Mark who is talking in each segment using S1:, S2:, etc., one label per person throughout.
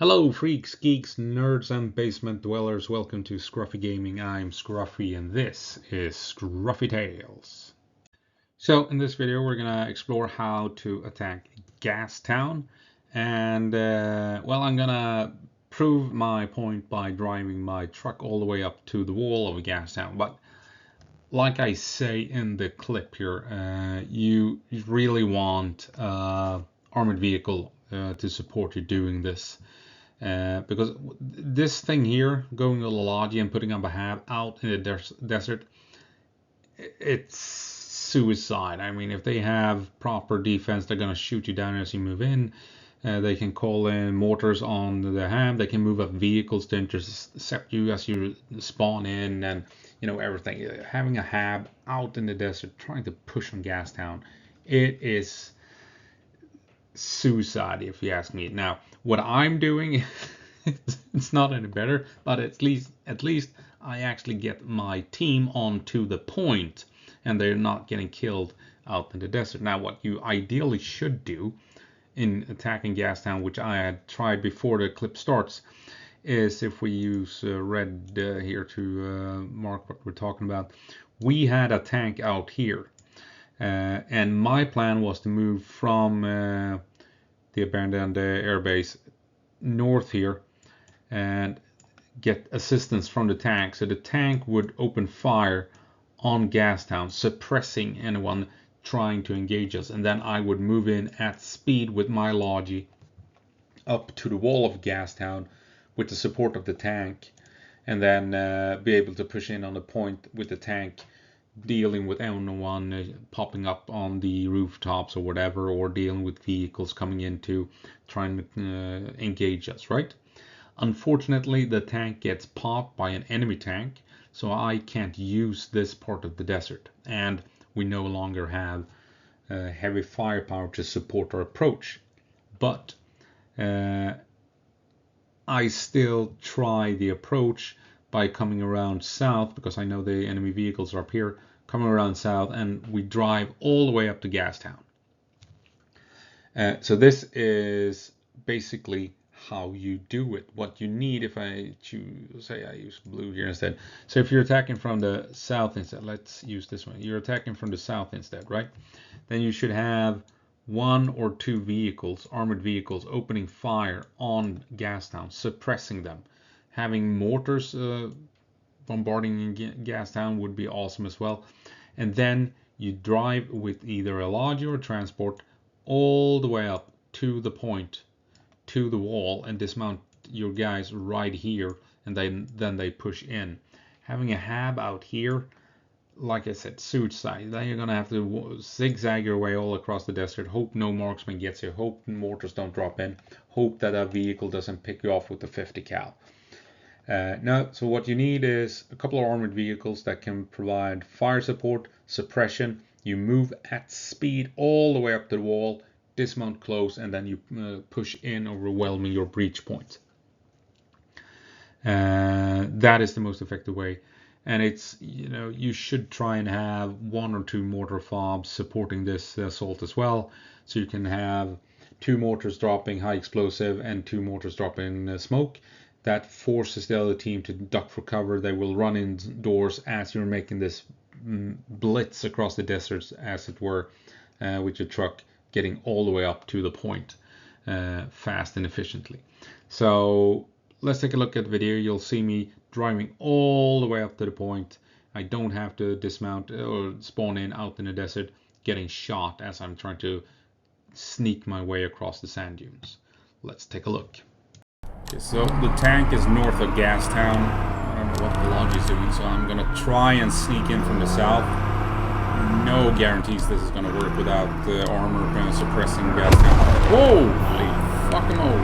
S1: Hello freaks, geeks, nerds and basement dwellers, welcome to Scruffy Gaming. I'm Scruffy and this is Scruffy Tales. So in this video we're gonna explore how to attack Gastown and well, I'm gonna prove my point by driving my truck all the way up to the wall of Gastown. But like I say in the clip here, you really want armored vehicle to support you doing this. Because this thing here, going to the lodge and putting up a hab out in the desert, it's suicide. I mean, if they have proper defense, they're going to shoot you down as you move in. They can call in mortars on the hab. They can move up vehicles to intercept you as you spawn in, and you know, everything. Having a hab out in the desert, trying to push on Gastown, it is suicide if you ask me. Now what I'm doing, it's not any better, but at least I actually get my team onto the point and they're not getting killed out in the desert. Now what you ideally should do in attacking Gastown, which I had tried before the clip starts, is if we use red here to mark what we're talking about. We had a tank out here. And my plan was to move from the abandoned airbase north here and get assistance from the tank. So the tank would open fire on Gastown, suppressing anyone trying to engage us. And then I would move in at speed with my Logi up to the wall of Gastown with the support of the tank. And then be able to push in on the point with the tank, dealing with anyone popping up on the rooftops or whatever, or dealing with vehicles coming in to try and engage us, right? Unfortunately, the tank gets popped by an enemy tank, so I can't use this part of the desert, and we no longer have heavy firepower to support our approach. But I still try the approach by coming around south, because I know the enemy vehicles are up here, coming around south, and we drive all the way up to Gastown. So this is basically how you do it. What you need, if I choose, say I use blue here instead. So if you're attacking from the south instead, let's use this one. You're attacking from the south instead, right? Then you should have one or two vehicles, armored vehicles, opening fire on Gastown, suppressing them. Having mortars bombarding Gastown would be awesome as well. And then you drive with either a Logi or a transport all the way up to the point, to the wall, and dismount your guys right here, and then they push in. Having a hab out here, like I said, suicide. Then you're gonna have to zigzag your way all across the desert, hope no marksman gets you, hope mortars don't drop in, hope that a vehicle doesn't pick you off with the 50 cal. Now, so what you need is a couple of armored vehicles that can provide fire support, suppression. You move at speed all the way up to the wall, dismount close, and then you push in, overwhelming your breach point. That is the most effective way. And it's, you know, you should try and have one or two mortar fobs supporting this assault as well. So you can have two mortars dropping high explosive and two mortars dropping smoke. That forces the other team to duck for cover. They will run indoors as you're making this blitz across the deserts, as it were, with your truck getting all the way up to the point fast and efficiently. So let's take a look at the video. You'll see me driving all the way up to the point. I don't have to dismount or spawn in out in the desert, getting shot as I'm trying to sneak my way across the sand dunes. Let's take a look. Okay, so the tank is north of Gastown. I don't know what the Logi is doing, so I'm gonna try and sneak in from the south. No guarantees this is gonna work without the armor suppressing Gastown. Holy fucking oh!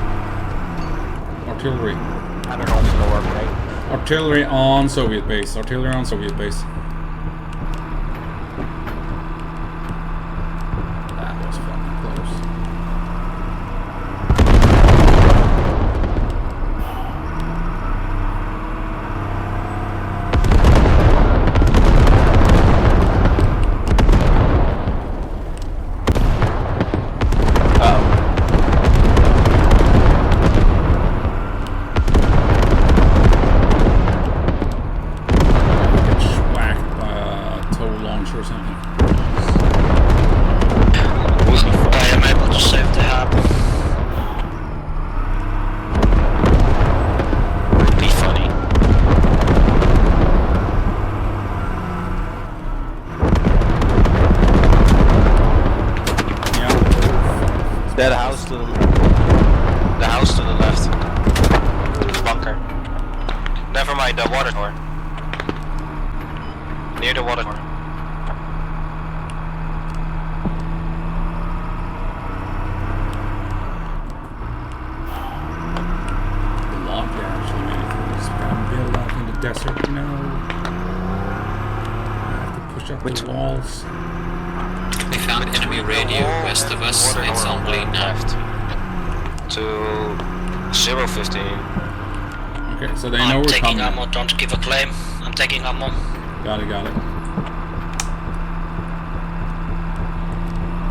S1: Artillery.
S2: I don't know if it's gonna work, right?
S1: Artillery on Soviet base. Artillery on Soviet base. That was fucking close.
S2: by the water tower. Near the water tower.
S1: The log actually made it through this bad build out in the desert. No. I have to push up the walls.
S3: We found enemy radio west of us. It's on bleed now.
S2: To 015.
S1: Okay, so they know we're coming.
S3: I'm taking ammo, don't give a claim. I'm taking ammo.
S1: Got it.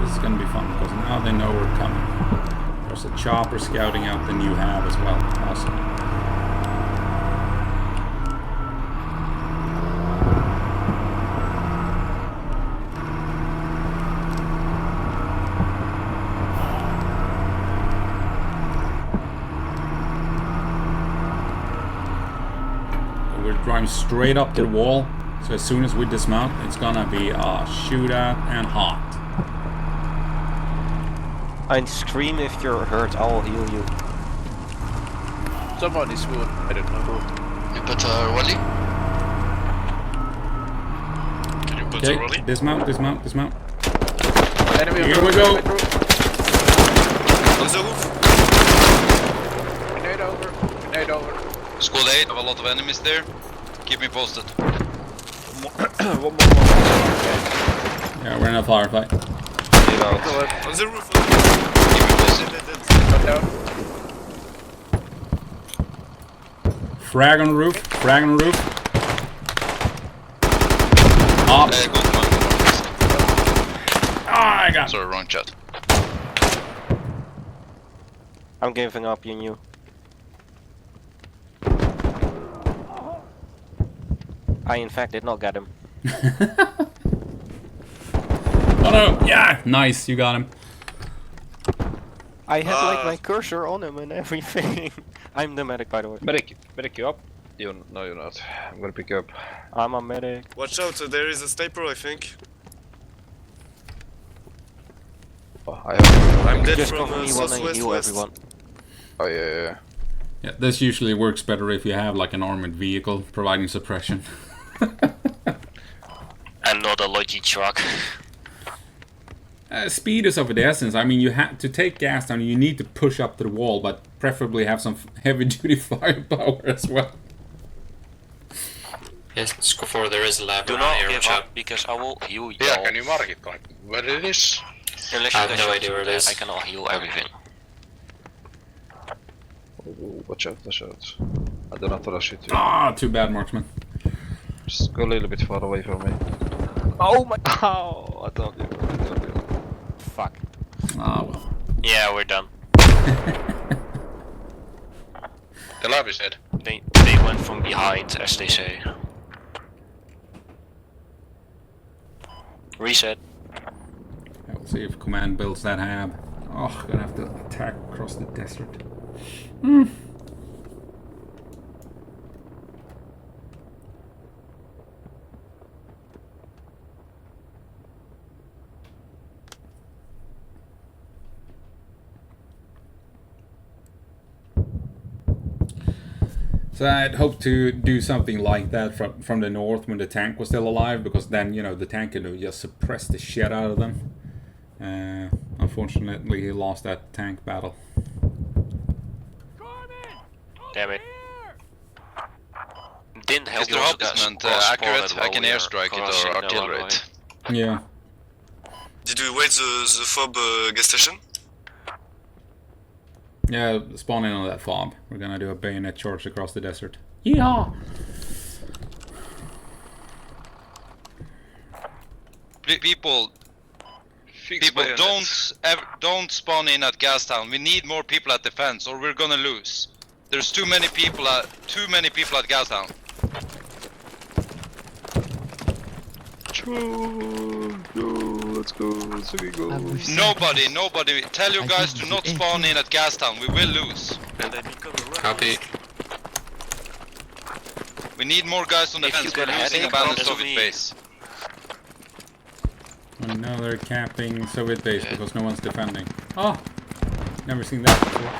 S1: This is gonna be fun because now they know we're coming. There's a chopper scouting out the new hab as well. Awesome. We're driving straight up to the wall, so as soon as we dismount, it's gonna be a shootout and hot.
S2: And scream if you're hurt, I will heal you.
S4: Somebody's wound, I don't know who.
S3: You put a rolly?
S4: Can you put a
S1: Okay,
S4: rolly?
S1: dismount.
S4: Enemy on
S1: Here
S4: the
S1: we
S4: roof,
S1: go.
S4: enemy on the roof.
S5: On the roof.
S4: Grenade over.
S5: Squad 8, have a lot of enemies there. Keep me posted.
S4: One more.
S1: Yeah, we're in a firefight.
S5: On the roof.
S4: Keep me posted. Got down.
S1: Frag on the roof. Up.
S5: Go on.
S1: I got.
S5: Sorry, wrong chat.
S2: I'm giving up, you knew. I in fact did not get him.
S1: Oh no! Yeah, nice. You got him.
S2: I had like my cursor on him and everything. I'm the medic, by the way.
S4: Medic you up? No, you're not. I'm gonna pick you up.
S2: I'm a medic.
S5: Watch out, there is a sniper, I think.
S4: Oh, I have.
S5: I'm dead
S2: Just
S5: from
S2: cover me while I heal
S5: southwest.
S2: everyone.
S4: Oh yeah.
S1: Yeah, this usually works better if you have like an armored vehicle providing suppression.
S3: And not a Logi truck.
S1: Speed is of the essence. I mean, you have to take gas down. You need to push up to the wall, but preferably have some heavy-duty firepower as well.
S3: Yes, score 4, there is a lab
S2: Do
S3: around
S2: not
S3: here,
S2: give
S3: watch out.
S2: up because I will heal you.
S4: Yeah, can you mark it like where it is?
S2: Unless
S3: I
S2: you
S3: have
S2: guys
S3: no
S2: shoot
S3: idea where it
S2: that,
S3: is.
S2: I cannot heal everything.
S4: Oh, watch out. I do not rush it.
S1: Ah, too bad, marksman.
S4: Just go a little bit far away from me.
S2: Oh my! Oh, I told you. Fuck.
S1: Ah, well.
S3: Yeah, we're done.
S4: The lab is dead.
S2: They went from behind, as they say. Reset.
S1: We'll see if command builds that hab. Oh, gonna have to attack across the desert. So I'd hoped to do something like that from the north when the tank was still alive, because then, you know, the tank could just suppress the shit out of them. Unfortunately, he lost that tank battle.
S2: Damn it. Didn't help
S5: Is the harassment accurate? I can airstrike it or artillery it.
S1: Yeah.
S5: Did we wait the FOB gas station?
S1: Yeah, spawn in on that fob. We're gonna do a bayonet charge across the desert. Yeehaw!
S5: People, don't spawn in at Gastown. We need more people at defense, or we're gonna lose. There's too many people at Gastown.
S4: Let's go.
S5: Nobody. Tell your guys to not spawn in at Gastown. We will lose.
S3: Copy.
S5: We need more guys on
S2: If
S5: defense.
S2: you
S5: We're
S2: get a
S5: losing
S2: headache,
S5: abandoned
S2: come to
S5: Soviet
S2: me.
S5: base.
S1: And now they're capping Soviet base because no one's defending. Oh! Never seen that before.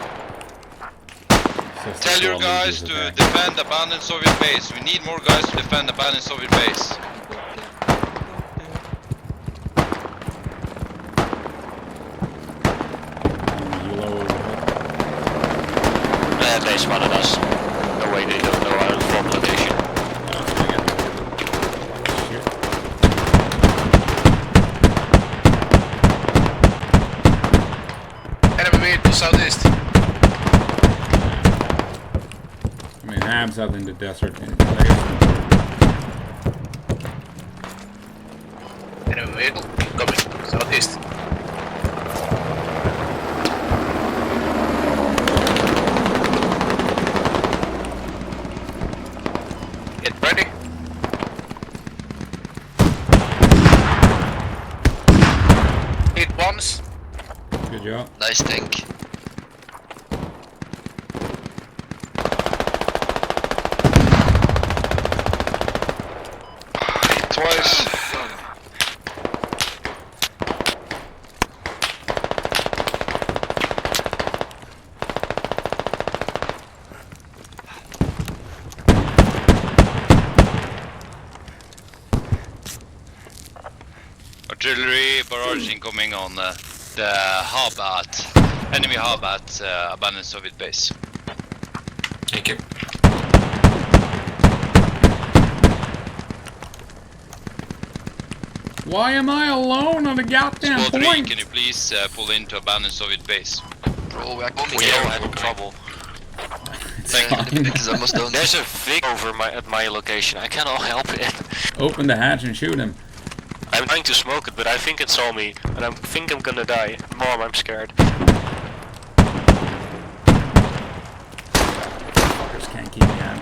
S1: Just
S5: Tell your
S1: all
S5: guys
S1: losers
S5: to
S1: attack.
S5: defend abandoned Soviet base. We need more guys to defend abandoned Soviet base.
S2: They spotted us. No way they don't know our form location.
S6: Enemy vehicle southeast.
S1: I mean, Habs out in the desert in place.
S6: Enemy vehicle coming southeast. Get ready. Hit once.
S1: Good job.
S5: Nice tank. Twice. Artillery barrage incoming on the hub at enemy hub at abandoned Soviet base.
S3: Thank you.
S1: Why am I alone on the goddamn
S5: Squad 3,
S1: point?
S5: can you please pull into abandoned Soviet base?
S7: Bro, we are bombing
S2: We
S7: here.
S2: all had trouble.
S7: The bit is almost done.
S2: There's a Vic over at my location. I cannot help it.
S1: Open the hatch and shoot him.
S2: I'm trying to smoke it, but I think it saw me, and I think I'm gonna die. Mom, I'm scared.
S1: Fuckers can't keep me out.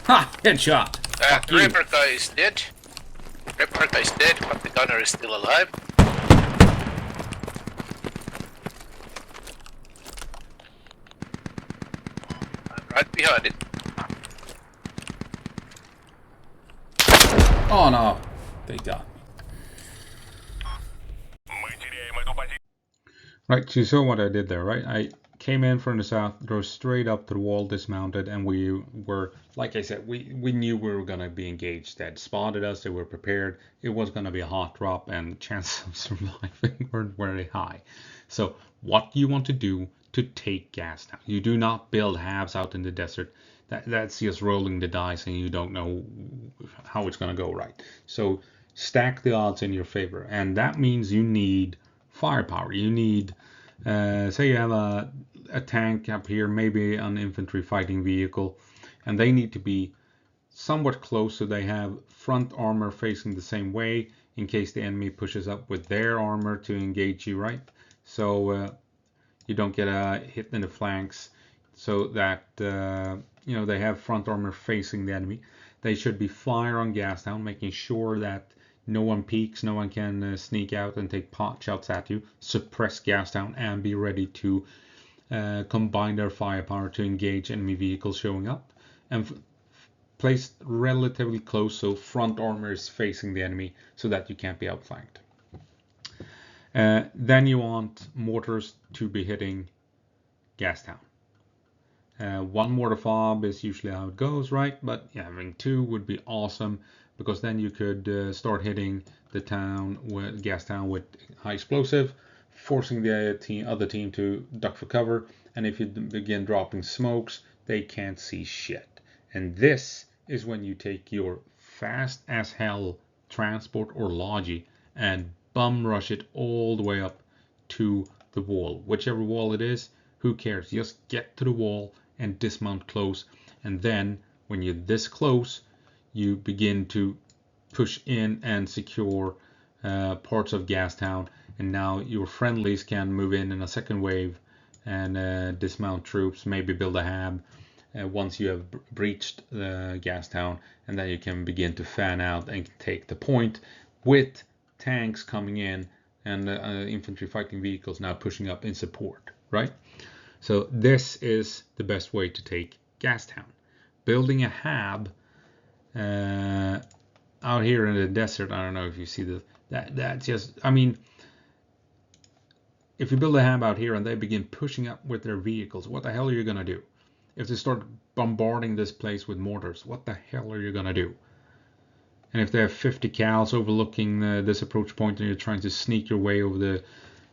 S1: Ha! Headshot! Fuck you.
S6: Reaper guy is dead. Reaper guy is dead, but the gunner is still alive. I'm right behind it.
S1: Oh no! They got me. Right, so you saw what I did there, right? I came in from the south, drove straight up to the wall, dismounted, and we were, like I said, we knew we were going to be engaged. They had spotted us, they were prepared. It was going to be a hot drop, and the chances of surviving weren't very high. So what you want to do to take gas now? You do not build halves out in the desert. That's just rolling the dice, and you don't know how it's going to go, right? So stack the odds in your favor, and that means you need firepower. You need, say you have a tank up here, maybe an infantry fighting vehicle, and they need to be somewhat close so they have front armor facing the same way in case the enemy pushes up with their armor to engage you, right? So you don't get a hit in the flanks, so that they have front armor facing the enemy. They should be fire on gas down, making sure that no one peeks, no one can sneak out and take pot shots at you. Suppress gas down and be ready to combine their firepower to engage enemy vehicles showing up. And placed relatively close so front armor is facing the enemy so that you can't be outflanked. Then you want mortars to be hitting gas town. One mortar fob is usually how it goes, right? But yeah, having two would be awesome, because then you could start hitting the town with gas town with high explosive, forcing the other team to duck for cover. And if you begin dropping smokes, they can't see shit. And this is when you take your fast as hell transport or logi and bum rush it all the way up to the wall. Whichever wall it is, who cares? Just get to the wall and dismount close. And then when you're this close, you begin to push in and secure parts of Gastown, and now your friendlies can move in a second wave and dismount troops, maybe build a hab once you have breached the Gastown, and then you can begin to fan out and take the point with tanks coming in and infantry fighting vehicles now pushing up in support, right? So this is the best way to take Gastown. Building a hab out here in the desert, I don't know if you see that just, I mean, if you build a hab out here and they begin pushing up with their vehicles, what the hell are you gonna do? If they start bombarding this place with mortars, what the hell are you gonna do? And if they have 50 cals overlooking this approach point and you're trying to sneak your way over the...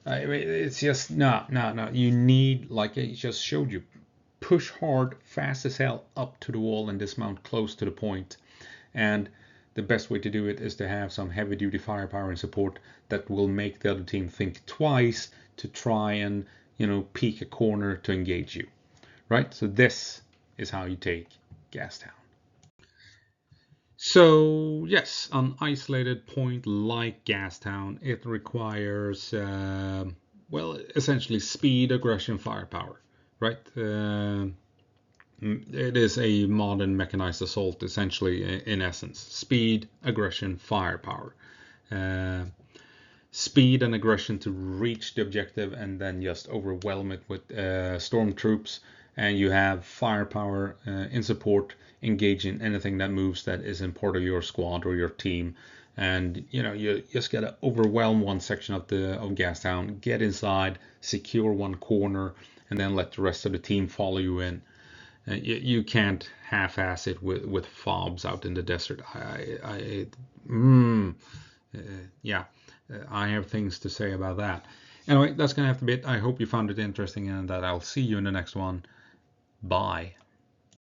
S1: it's just, no. You need, like I just showed you, push hard, fast as hell up to the wall and dismount close to the point. And the best way to do it is to have some heavy duty firepower and support that will make the other team think twice to try and, peek a corner to engage you. Right? So this is how you take Gastown. So yes, an isolated point like Gastown, it requires, essentially speed, aggression, firepower, right? It is a modern mechanized assault, essentially, in essence. Speed, aggression, firepower. Speed and aggression to reach the objective and then just overwhelm it with stormtroops. And you have firepower in support, engaging anything that moves that isn't part of your squad or your team. And you just gotta overwhelm one section of Gastown, get inside, secure one corner, and then let the rest of the team follow you in. You can't half-ass it with fobs out in the desert. I have things to say about that. Anyway, that's gonna have to be it. I hope you found it interesting and that I'll see you in the next one. Bye.